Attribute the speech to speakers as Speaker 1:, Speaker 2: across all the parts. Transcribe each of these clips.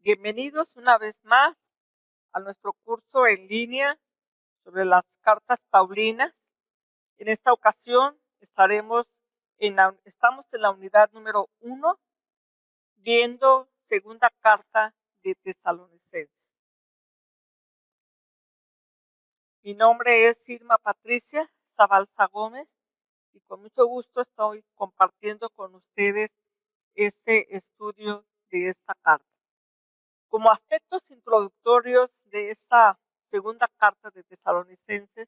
Speaker 1: Bienvenidos una vez más a nuestro curso en línea sobre las cartas paulinas. En esta ocasión estamos en la unidad número 1, viendo segunda carta de Tesalonicenses. Mi nombre es Irma Patricia Zabalza Gómez y con mucho gusto estoy compartiendo con ustedes este estudio de esta carta. Como aspectos introductorios de esta segunda carta de Tesalonicenses,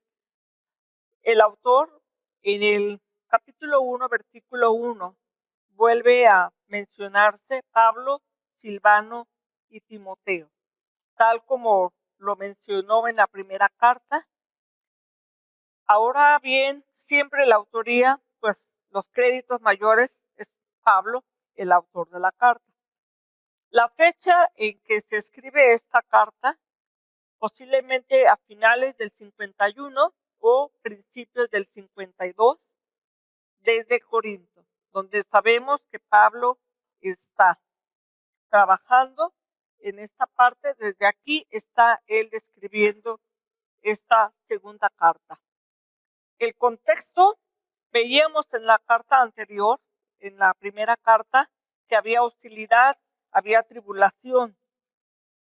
Speaker 1: el autor en el capítulo 1, versículo 1, vuelve a mencionarse Pablo, Silvano y Timoteo, tal como lo mencionó en la primera carta. Ahora bien, siempre la autoría, pues los créditos mayores es Pablo, el autor de la carta. La fecha en que se escribe esta carta, posiblemente a finales del 51 o principios del 52, desde Corinto, donde sabemos que Pablo está trabajando en esta parte. Desde aquí está él describiendo esta segunda carta. El contexto, veíamos en la carta anterior, en la primera carta, que había hostilidad, había tribulación,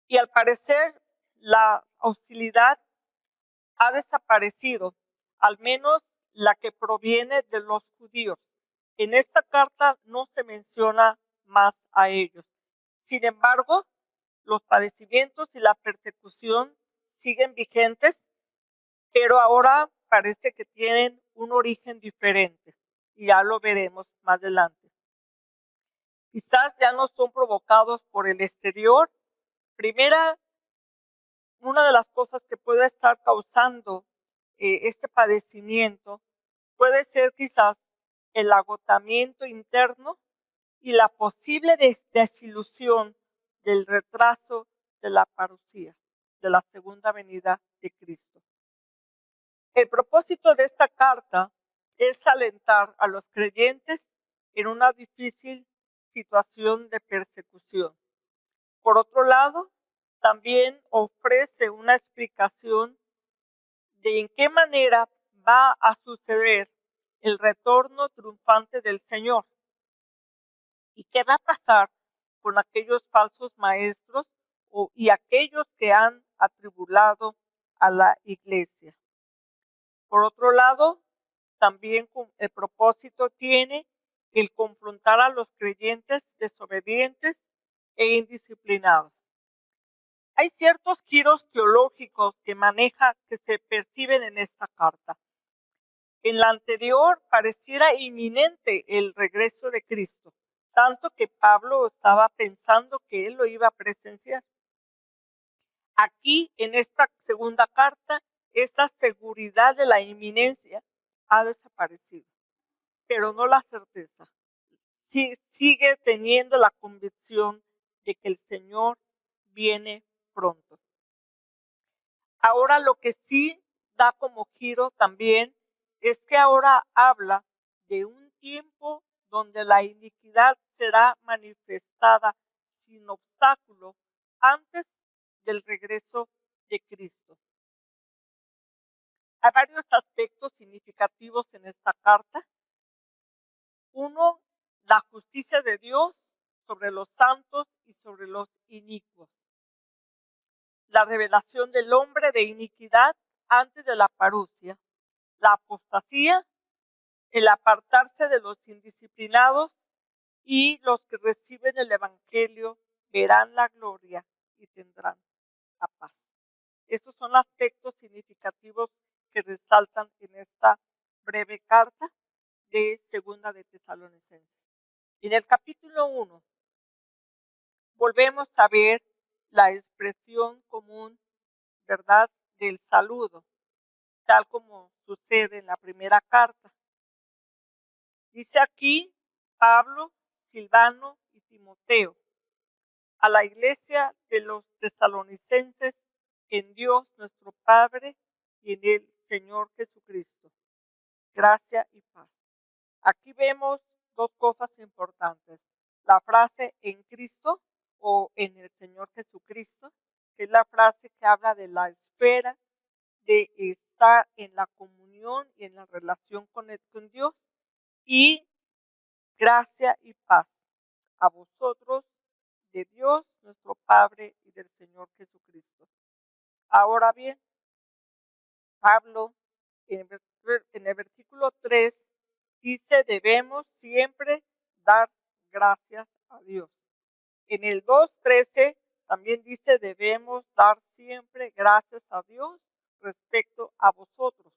Speaker 1: y al parecer la hostilidad ha desaparecido, al menos la que proviene de los judíos. En esta carta no se menciona más a ellos. Sin embargo, los padecimientos y la persecución siguen vigentes, pero ahora parece que tienen un origen diferente, y ya lo veremos más adelante. Quizás ya no son provocados por el exterior. Una de las cosas que puede estar causando este padecimiento puede ser quizás el agotamiento interno y la posible desilusión del retraso de la parucía, de la segunda venida de Cristo. El propósito de esta carta es alentar a los creyentes en una difícil situación de persecución. Por otro lado, también ofrece una explicación de en qué manera va a suceder el retorno triunfante del Señor y qué va a pasar con aquellos falsos maestros y aquellos que han atribulado a la iglesia. Por otro lado, también el propósito tiene el confrontar a los creyentes desobedientes e indisciplinados. Hay ciertos giros teológicos que se perciben en esta carta. En la anterior pareciera inminente el regreso de Cristo, tanto que Pablo estaba pensando que él lo iba a presenciar. Aquí, en esta segunda carta, esta seguridad de la inminencia ha desaparecido, pero no la certeza. Sigue teniendo la convicción de que el Señor viene pronto. Ahora lo que sí da como giro también es que ahora habla de un tiempo donde la iniquidad será manifestada sin obstáculo antes del regreso de Cristo. Hay varios aspectos significativos en esta carta. Uno, la justicia de Dios sobre los santos y sobre los inicuos. La revelación del hombre de iniquidad antes de la parucia, la apostasía, el apartarse de los indisciplinados, y los que reciben el evangelio verán la gloria y tendrán la paz. Estos son aspectos significativos que resaltan en esta breve carta de Segunda de Tesalonicenses. En el capítulo 1 volvemos a ver la expresión común, ¿verdad?, del saludo, tal como sucede en la primera carta. Dice aquí Pablo, Silvano y Timoteo, a la iglesia de los tesalonicenses, en Dios nuestro Padre y en el Señor Jesucristo. Gracia y paz. Aquí vemos dos cosas importantes. La frase en Cristo o en el Señor Jesucristo, que es la frase que habla de la esfera de estar en la comunión y en la relación con Dios. Y gracia y paz a vosotros de Dios nuestro Padre y del Señor Jesucristo. Ahora bien, Pablo en el versículo 3 dice: debemos siempre dar gracias a Dios. En el 2:13 también dice: debemos dar siempre gracias a Dios respecto a vosotros.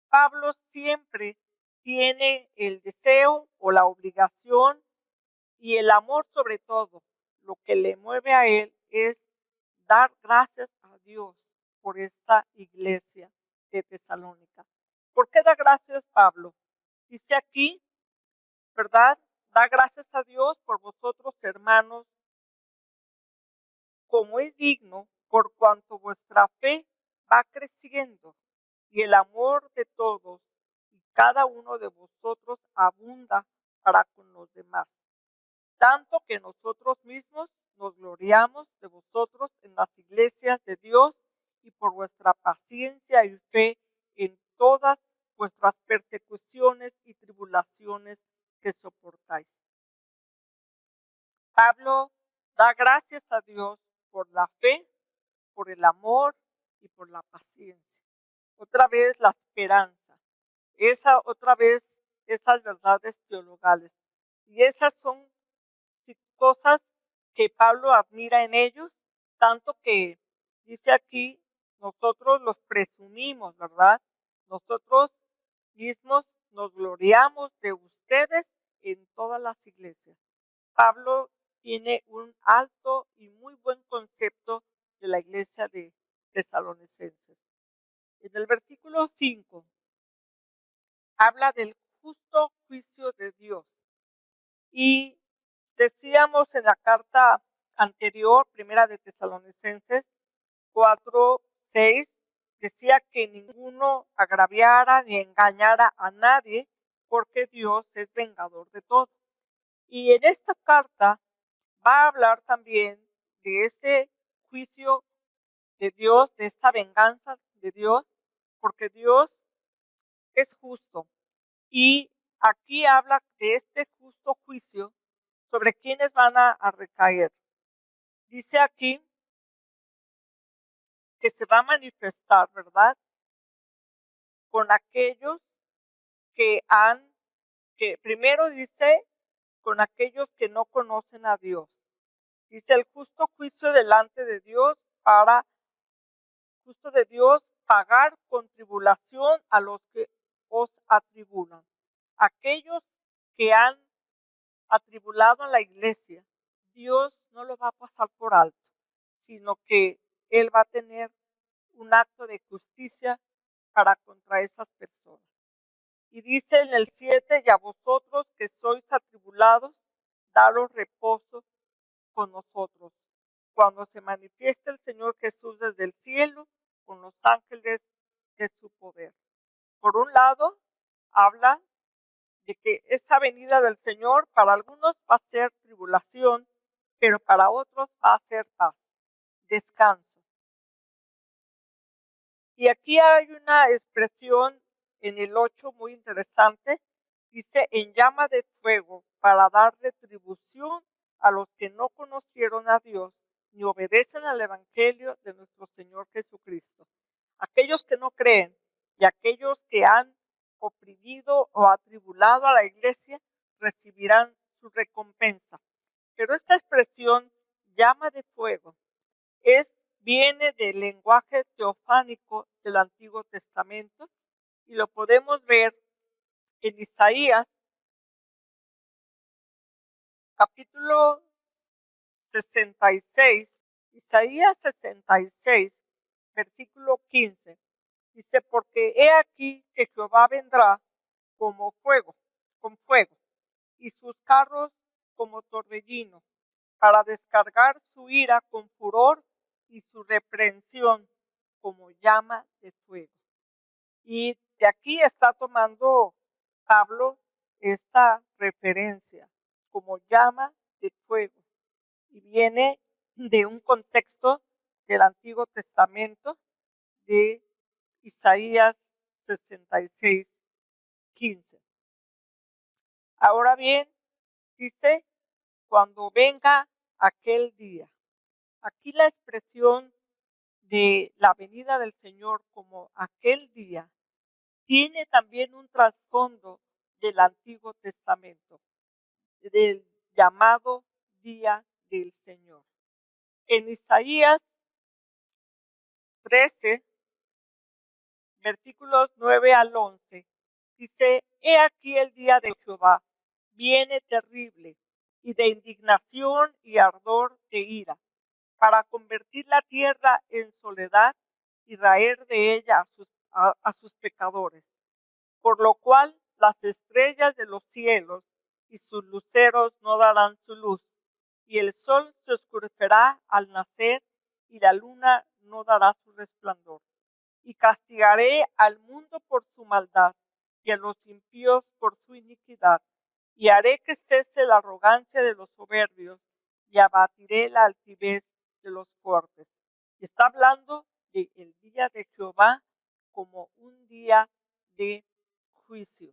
Speaker 1: Pablo siempre tiene el deseo o la obligación y el amor, sobre todo. Lo que le mueve a él es dar gracias a Dios por esta iglesia de Tesalónica. ¿Por qué da gracias Pablo? Dice aquí, ¿verdad? Da gracias a Dios por vosotros, hermanos, como es digno, por cuanto vuestra fe va creciendo y el amor de todos y cada uno de vosotros abunda para con los demás. Tanto que nosotros mismos nos gloriamos de vosotros en las iglesias de Dios y por vuestra paciencia y fe en todas vuestras persecuciones y tribulaciones que soportáis. Pablo da gracias a Dios por la fe, por el amor y por la paciencia. Otra vez la esperanza. Otra vez esas verdades teologales. Y esas son cosas que Pablo admira en ellos, tanto que dice aquí, nosotros los presumimos, ¿verdad? Nosotros mismos nos gloriamos de ustedes en todas las iglesias. Pablo tiene un alto y muy buen concepto de la iglesia de Tesalonicenses. En el versículo 5 habla del justo juicio de Dios. Y decíamos en la carta anterior, primera de Tesalonicenses 4:6, decía que ninguno agraviara ni engañara a nadie, porque Dios es vengador de todo. Y en esta carta va a hablar también de ese juicio de Dios, de esta venganza de Dios, porque Dios es justo. Y aquí habla de este justo juicio sobre quienes van a recaer. Dice aquí que se va a manifestar, ¿verdad? Con aquellos que primero dice, con aquellos que no conocen a Dios. Dice el justo juicio delante de Dios justo de Dios, pagar con tribulación a los que os atribulan. Aquellos que han atribulado a la iglesia, Dios no lo va a pasar por alto, sino que Él va a tener un acto de justicia para contra esas personas. Y dice en el 7, y a vosotros que sois atribulados, daros reposo con nosotros, cuando se manifieste el Señor Jesús desde el cielo, con los ángeles de su poder. Por un lado, habla de que esa venida del Señor para algunos va a ser tribulación, pero para otros va a ser paz, descanso. Y aquí hay una expresión en el 8 muy interesante, dice: en llama de fuego, para dar retribución a los que no conocieron a Dios ni obedecen al Evangelio de nuestro Señor Jesucristo. Aquellos que no creen y aquellos que han oprimido o atribulado a la iglesia recibirán su recompensa. Pero esta expresión, llama de fuego, viene del lenguaje teofánico del Antiguo Testamento y lo podemos ver en Isaías capítulo 66, Isaías 66, versículo 15. Dice: porque he aquí que Jehová vendrá como fuego, con fuego, y sus carros como torbellino, para descargar su ira con furor y su reprensión como llama de fuego. Y de aquí está tomando Pablo esta referencia como llama de fuego. y viene de un contexto del Antiguo Testamento de Isaías 66:15. Ahora bien, dice, cuando venga aquel día. Aquí la expresión de la venida del Señor como aquel día tiene también un trasfondo del Antiguo Testamento, del llamado día del Señor. En Isaías 13, versículos 9 al 11, dice, he aquí el día de Jehová, viene terrible, y de indignación y ardor de ira, para convertir la tierra en soledad y raer de ella a sus pecadores. Por lo cual las estrellas de los cielos y sus luceros no darán su luz, y el sol se oscurecerá al nacer, y la luna no dará su resplandor. Y castigaré al mundo por su maldad, y a los impíos por su iniquidad, y haré que cese la arrogancia de los soberbios, y abatiré la altivez de los fuertes. Y está hablando del día de Jehová como un día de juicio.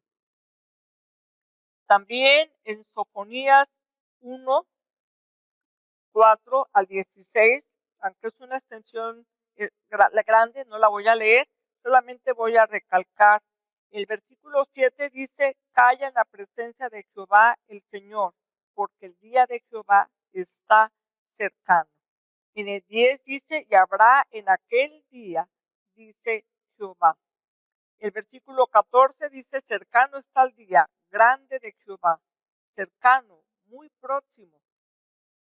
Speaker 1: También en Sofonías 1, 4 al 16, aunque es una extensión grande, no la voy a leer, solamente voy a recalcar. El versículo 7 dice, calla en la presencia de Jehová el Señor, porque el día de Jehová está cercano. En el 10 dice, y habrá en aquel día, dice Jehová. El versículo 14 dice, cercano está el día grande de Jehová, cercano, muy próximo.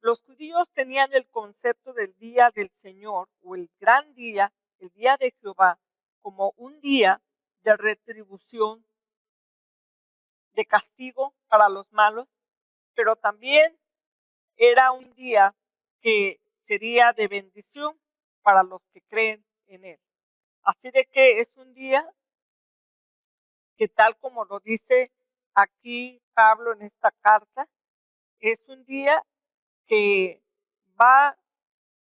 Speaker 1: Los judíos tenían el concepto del día del Señor o el gran día, el día de Jehová, como un día de retribución, de castigo para los malos, pero también era un día que sería de bendición para los que creen en él. Así de que es un día que, tal como lo dice aquí Pablo en esta carta, es un día que va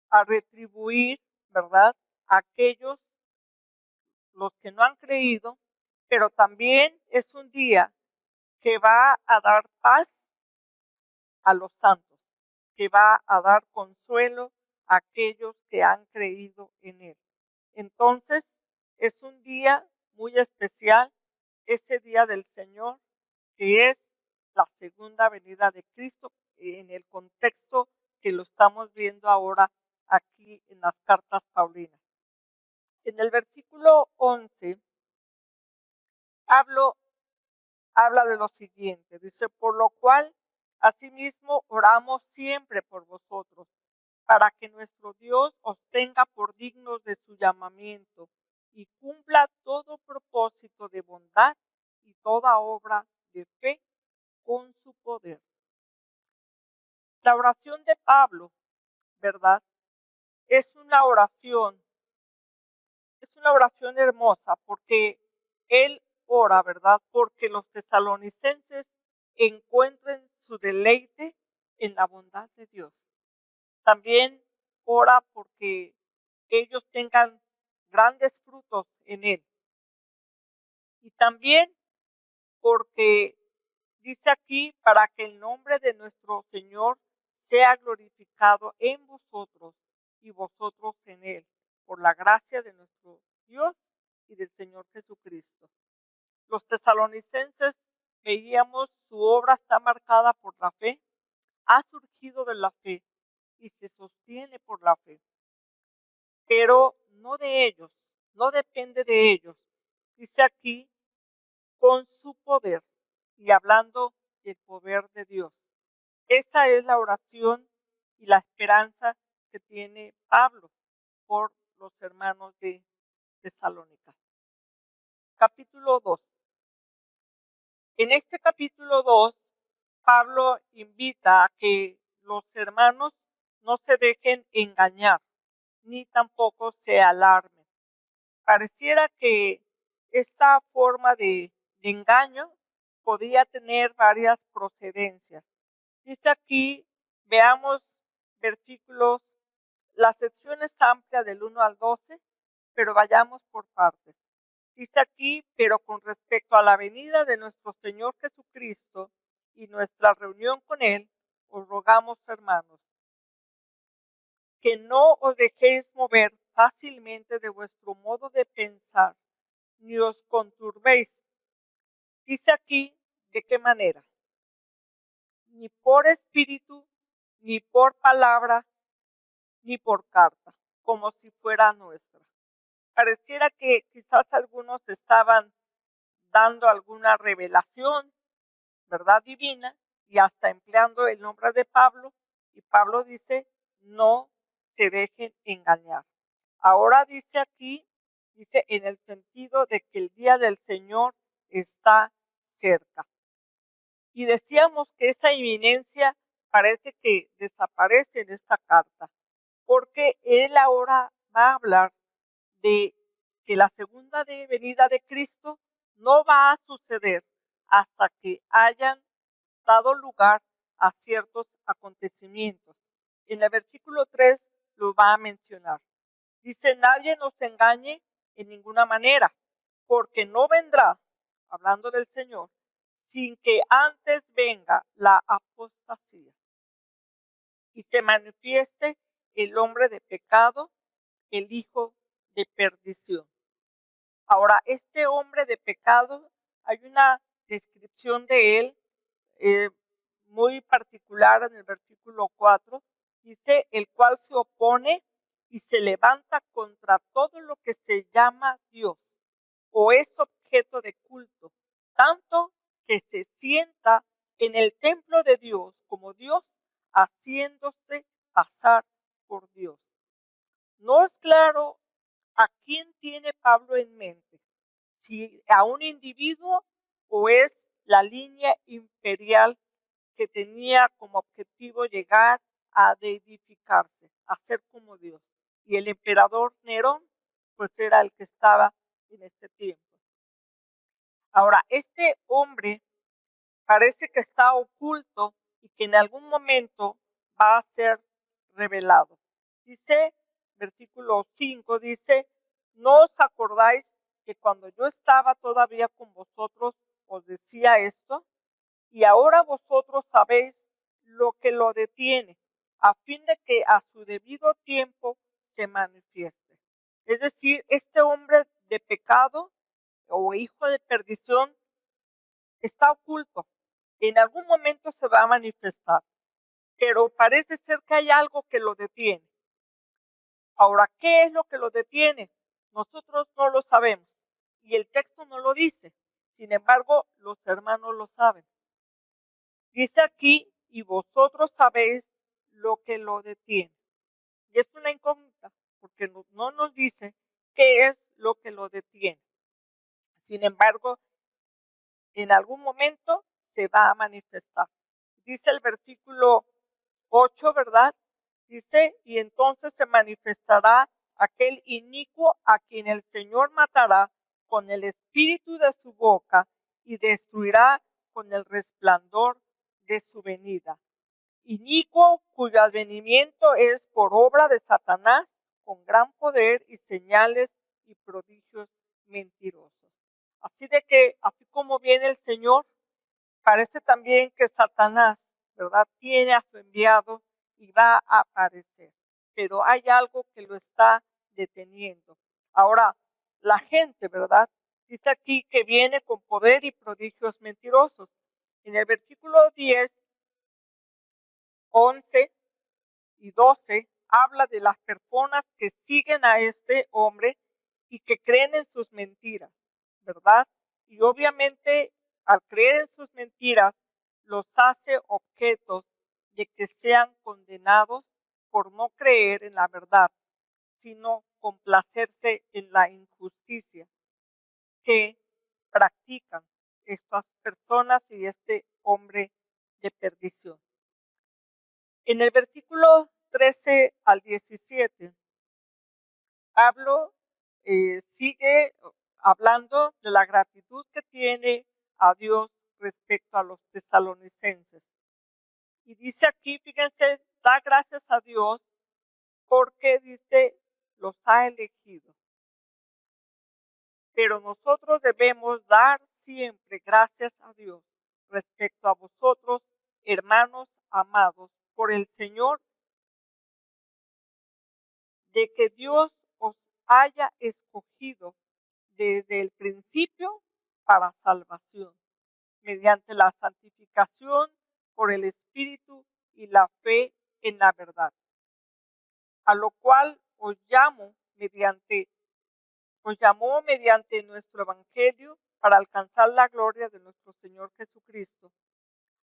Speaker 1: a retribuir, ¿verdad?, a aquellos, los que no han creído, pero también es un día que va a dar paz a los santos, que va a dar consuelo a aquellos que han creído en él. Entonces, es un día muy especial, ese día del Señor, que es la segunda venida de Cristo, en el contexto que lo estamos viendo ahora aquí en las cartas paulinas. En el versículo 11 habla de lo siguiente, dice, por lo cual asimismo oramos siempre por vosotros, para que nuestro Dios os tenga por dignos de su llamamiento y cumpla todo propósito de bondad y toda obra de fe con su poder. La oración de Pablo, ¿verdad?, es una oración hermosa, porque él ora, ¿verdad?, porque los tesalonicenses encuentren su deleite en la bondad de Dios. También ora porque ellos tengan grandes frutos en él. Y también porque dice aquí, para que el nombre de nuestro Señor sea glorificado en vosotros y vosotros en él, por la gracia de nuestro Dios y del Señor Jesucristo. Los tesalonicenses, veíamos, su obra está marcada por la fe, ha surgido de la fe y se sostiene por la fe, pero no de ellos, no depende de ellos. Dice aquí, con su poder, y hablando del poder de Dios. Esa es la oración y la esperanza que tiene Pablo por los hermanos de Tesalónica. Capítulo 2. En este capítulo 2, Pablo invita a que los hermanos no se dejen engañar, ni tampoco se alarmen. Pareciera que esta forma de engaño podía tener varias procedencias. Dice aquí, veamos versículos, la sección es amplia del 1 al 12, pero vayamos por partes. Dice aquí, pero con respecto a la venida de nuestro Señor Jesucristo y nuestra reunión con Él, os rogamos, hermanos, que no os dejéis mover fácilmente de vuestro modo de pensar, ni os conturbéis. Dice aquí, ¿de qué manera? Ni por espíritu, ni por palabra, ni por carta, como si fuera nuestra. Pareciera que quizás algunos estaban dando alguna revelación, verdad divina, y hasta empleando el nombre de Pablo, y Pablo dice, no se dejen engañar. Ahora dice aquí, dice en el sentido de que el día del Señor está cerca. Y decíamos que esa inminencia parece que desaparece en esta carta, porque él ahora va a hablar de que la segunda venida de Cristo no va a suceder hasta que hayan dado lugar a ciertos acontecimientos. En el versículo 3 lo va a mencionar. Dice, nadie nos engañe en ninguna manera, porque no vendrá, hablando del Señor, sin que antes venga la apostasía y se manifieste el hombre de pecado, el hijo de perdición. Ahora, este hombre de pecado, hay una descripción de él eh, muy particular en el versículo 4, dice, el cual se opone y se levanta contra todo lo que se llama Dios o es objeto de culto, tanto que se sienta en el templo de Dios como Dios, haciéndose pasar por Dios. No es claro a quién tiene Pablo en mente, si a un individuo o es la línea imperial que tenía como objetivo llegar a deificarse, a ser como Dios. Y el emperador Nerón, pues era el que estaba en este tiempo. Ahora, este hombre parece que está oculto y que en algún momento va a ser revelado. Dice, versículo 5, dice, ¿no os acordáis que cuando yo estaba todavía con vosotros os decía esto? Y ahora vosotros sabéis lo que lo detiene, a fin de que a su debido tiempo se manifieste. Es decir, este hombre de pecado o hijo de perdición está oculto. En algún momento se va a manifestar, pero parece ser que hay algo que lo detiene. Ahora, ¿qué es lo que lo detiene? Nosotros no lo sabemos y el texto no lo dice. Sin embargo, los hermanos lo saben. Dice aquí, y vosotros sabéis lo que lo detiene. Y es una incógnita, porque no nos dice qué es lo que lo detiene. Sin embargo, en algún momento se va a manifestar. Dice el versículo 8, ¿verdad? Dice, y entonces se manifestará aquel inicuo a quien el Señor matará con el espíritu de su boca y destruirá con el resplandor de su venida. Inicuo cuyo advenimiento es por obra de Satanás con gran poder y señales y prodigios mentirosos. Así de que, así como viene el Señor, parece también que Satanás, ¿verdad?, tiene a su enviado y va a aparecer. Pero hay algo que lo está deteniendo. Ahora, la gente, ¿verdad?, dice aquí que viene con poder y prodigios mentirosos. En el versículo 10, 11 y 12 habla de las personas que siguen a este hombre y que creen en sus mentiras, ¿verdad? Y obviamente al creer en sus mentiras los hace objetos de que sean condenados por no creer en la verdad, sino complacerse en la injusticia que practican estas personas y este hombre de perdición. En el versículo 13 al 17, Pablo sigue hablando de la gratitud que tiene a Dios respecto a los tesalonicenses. Y dice aquí, fíjense, da gracias a Dios porque dice, los ha elegido. Pero nosotros debemos dar siempre gracias a Dios respecto a vosotros, hermanos amados, por el Señor, de que Dios os haya escogido desde el principio para salvación, mediante la santificación por el Espíritu y la fe en la verdad, a lo cual os llamó mediante nuestro Evangelio para alcanzar la gloria de nuestro Señor Jesucristo.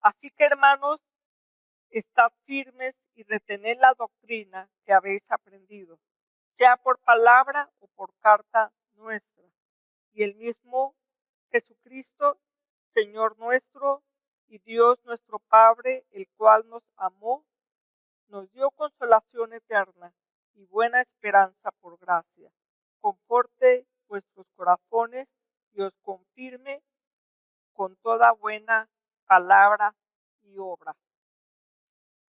Speaker 1: Así que, hermanos, estad firmes y retened la doctrina que habéis aprendido, sea por palabra o por carta nuestra. Y el mismo Jesucristo, Señor nuestro y Dios nuestro Padre, el cual nos amó, nos dio consolación eterna y buena esperanza por gracia. Conforte vuestros corazones y os confirme con toda buena palabra y obra.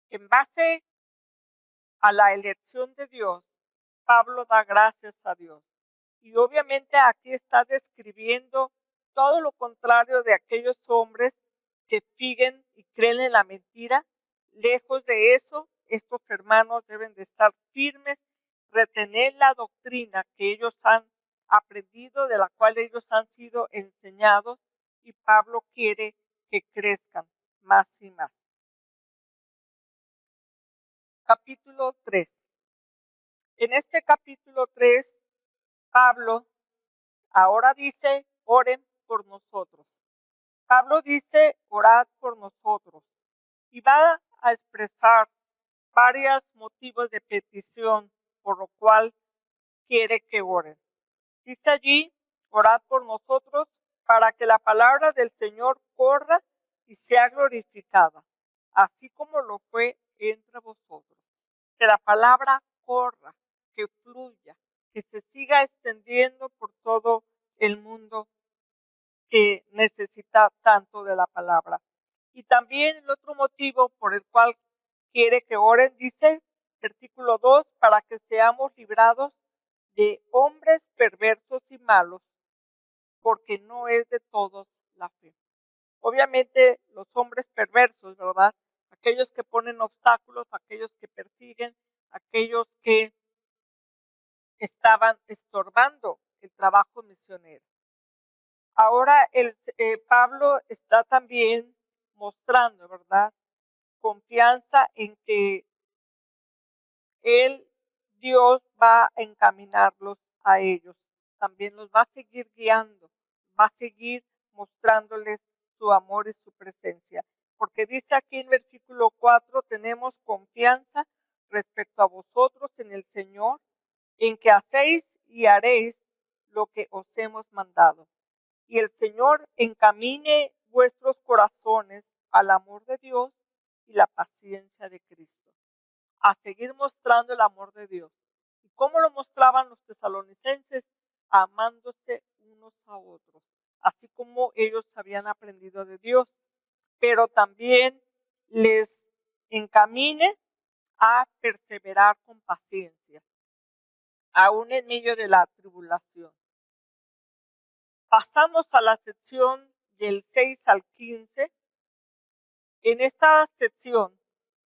Speaker 1: En base a la elección de Dios, Pablo da gracias a Dios. Y obviamente aquí está describiendo todo lo contrario de aquellos hombres que siguen y creen en la mentira. Lejos de eso, estos hermanos deben de estar firmes, retener la doctrina que ellos han aprendido, de la cual ellos han sido enseñados, y Pablo quiere que crezcan más y más. Capítulo 3. En este capítulo 3, Pablo ahora dice, oren por nosotros. Pablo dice, orad por nosotros. Y va a expresar varios motivos de petición por lo cual quiere que oren. Dice allí, orad por nosotros para que la palabra del Señor corra y sea glorificada, así como lo fue entre vosotros. Que la palabra corra, que fluya, que se siga extendiendo por todo el mundo que necesita tanto de la palabra. Y también el otro motivo por el cual quiere que oren, dice, versículo 2, para que seamos librados de hombres perversos y malos, porque no es de todos la fe. Obviamente los hombres perversos, ¿verdad? Aquellos que ponen obstáculos, aquellos que persiguen, aquellos que estaban estorbando el trabajo misionero. Ahora Pablo está también mostrando, ¿verdad?, confianza en que Dios va a encaminarlos a ellos. También los va a seguir guiando, va a seguir mostrándoles su amor y su presencia. Porque dice aquí en versículo 4, tenemos confianza respecto a vosotros en el Señor, en que hacéis y haréis lo que os hemos mandado. Y el Señor encamine vuestros corazones al amor de Dios y la paciencia de Cristo. A seguir mostrando el amor de Dios. ¿Y cómo lo mostraban los tesalonicenses? Amándose unos a otros, así como ellos habían aprendido de Dios. Pero también les encamine a perseverar con paciencia, aún en medio de la tribulación. Pasamos a la sección del 6 al 15. En esta sección,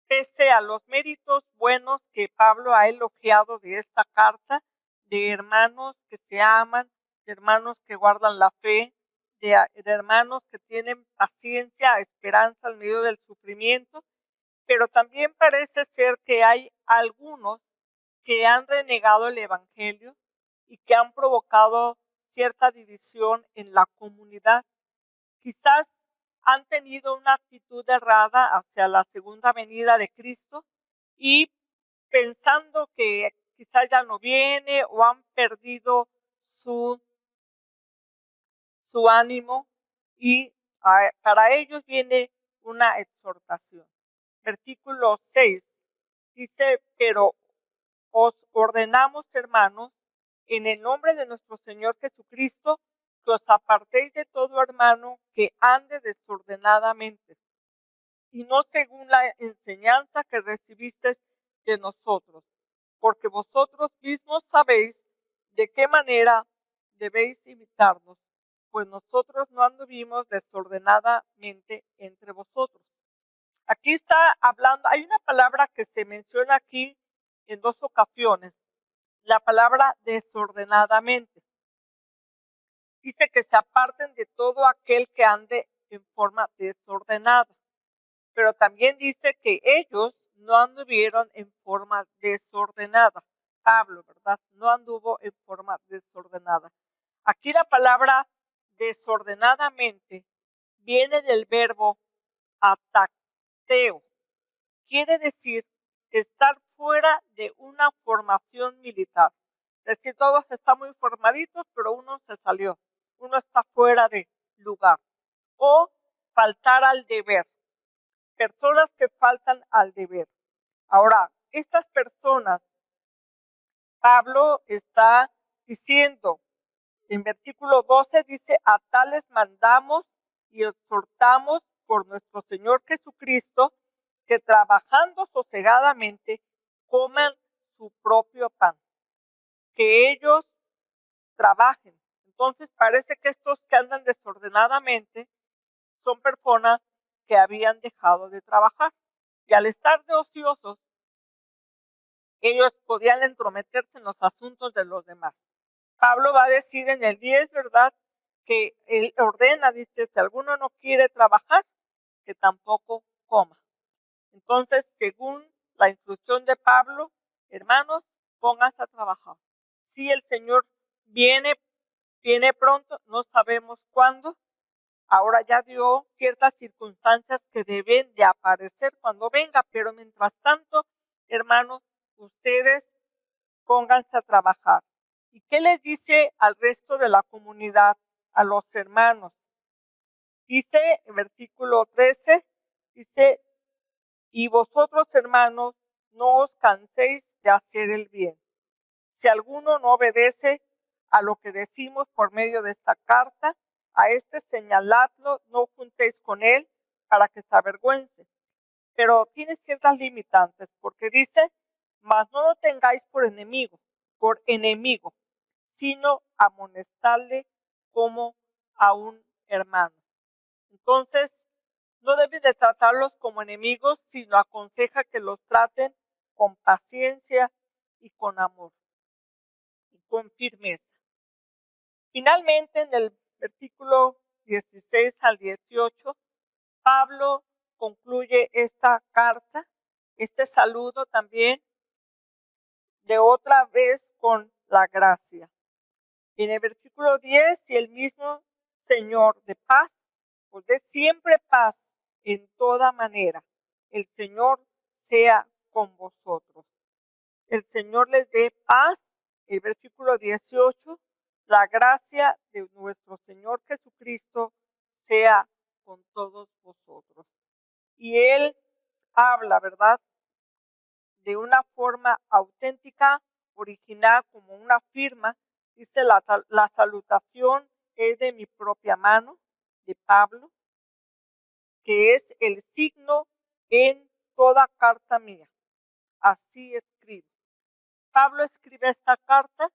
Speaker 1: pese a los méritos buenos que Pablo ha elogiado de esta carta, de hermanos que se aman, de hermanos que guardan la fe, de hermanos que tienen paciencia, esperanza en medio del sufrimiento, pero también parece ser que hay algunos que han renegado el Evangelio y que han provocado cierta división en la comunidad. Quizás han tenido una actitud errada hacia la segunda venida de Cristo y pensando que quizás ya no viene o han perdido su ánimo, y para ellos viene una exhortación. Versículo 6 dice, pero os ordenamos, hermanos, en el nombre de nuestro Señor Jesucristo, que os apartéis de todo hermano que ande desordenadamente y no según la enseñanza que recibisteis de nosotros, porque vosotros mismos sabéis de qué manera debéis imitarnos, pues nosotros no anduvimos desordenadamente entre vosotros. Aquí está hablando, hay una palabra que se menciona aquí en 2 ocasiones, la palabra desordenadamente. Dice que se aparten de todo aquel que ande en forma desordenada, pero también dice que ellos no anduvieron en forma desordenada. Pablo, ¿verdad? No anduvo en forma desordenada. Aquí la palabra desordenadamente viene del verbo atacteo. Quiere decir estar fuera de una formación militar. Es decir, todos están muy formaditos, pero uno se salió. Uno está fuera de lugar. O faltar al deber. Personas que faltan al deber. Ahora, estas personas, Pablo está diciendo, en versículo 12 dice, a tales mandamos y exhortamos por nuestro Señor Jesucristo, que trabajando sosegadamente coman su propio pan, que ellos trabajen. Entonces parece que estos que andan desordenadamente son personas que habían dejado de trabajar. Y al estar de ociosos, ellos podían entrometerse en los asuntos de los demás. Pablo va a decir en el 10, ¿verdad? Que él ordena, dice, si alguno no quiere trabajar, que tampoco coma. Entonces, según la instrucción de Pablo, hermanos, pónganse a trabajar. Si el Señor viene pronto, no sabemos cuándo. Ahora ya dio ciertas circunstancias que deben de aparecer cuando venga, pero mientras tanto, hermanos, ustedes pónganse a trabajar. ¿Y qué les dice al resto de la comunidad, a los hermanos? Dice en versículo 13, dice, y vosotros, hermanos, no os canséis de hacer el bien. Si alguno no obedece a lo que decimos por medio de esta carta, a este señaladlo, no juntéis con él para que se avergüence. Pero tiene ciertas limitantes, porque dice, mas no lo tengáis por enemigo, sino amonestarle como a un hermano. Entonces, no deben de tratarlos como enemigos, sino aconseja que los traten con paciencia y con amor y con firmeza. Finalmente, en el versículo 16 al 18, Pablo concluye esta carta, este saludo también, de otra vez con la gracia. En el versículo 10, y el mismo Señor de paz, os dé siempre paz en toda manera. El Señor sea con vosotros. El Señor les dé paz. El versículo 18, la gracia de nuestro Señor Jesucristo sea con todos vosotros. Y Él habla, ¿verdad?, de una forma auténtica, original, como una firma. Dice, la salutación es de mi propia mano, de Pablo, que es el signo en toda carta mía. Así escribo. Pablo escribe esta carta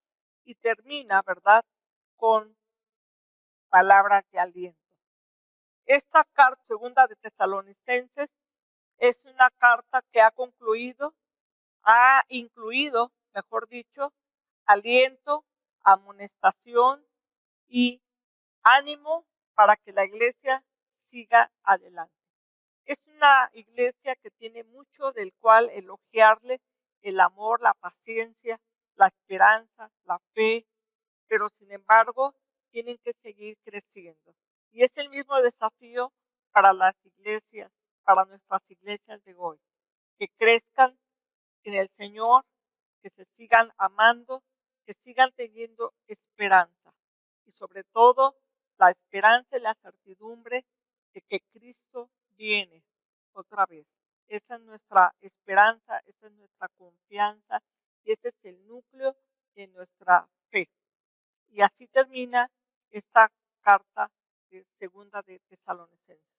Speaker 1: y termina, ¿verdad?, con palabras de aliento. Esta carta, segunda de Tesalonicenses, es una carta que ha incluido, mejor dicho, aliento, amonestación y ánimo para que la iglesia siga adelante. Es una iglesia que tiene mucho del cual elogiarle: el amor, la paciencia, la esperanza, la fe, pero sin embargo tienen que seguir creciendo. Y es el mismo desafío para las iglesias, para nuestras iglesias de hoy, que crezcan en el Señor, que se sigan amando, que sigan teniendo esperanza. Y sobre todo, la esperanza y la certidumbre de que Cristo viene otra vez. Esa es nuestra esperanza, esa es nuestra confianza y ese es el núcleo de nuestra fe. Y así termina esta carta de segunda de Tesalonicenses.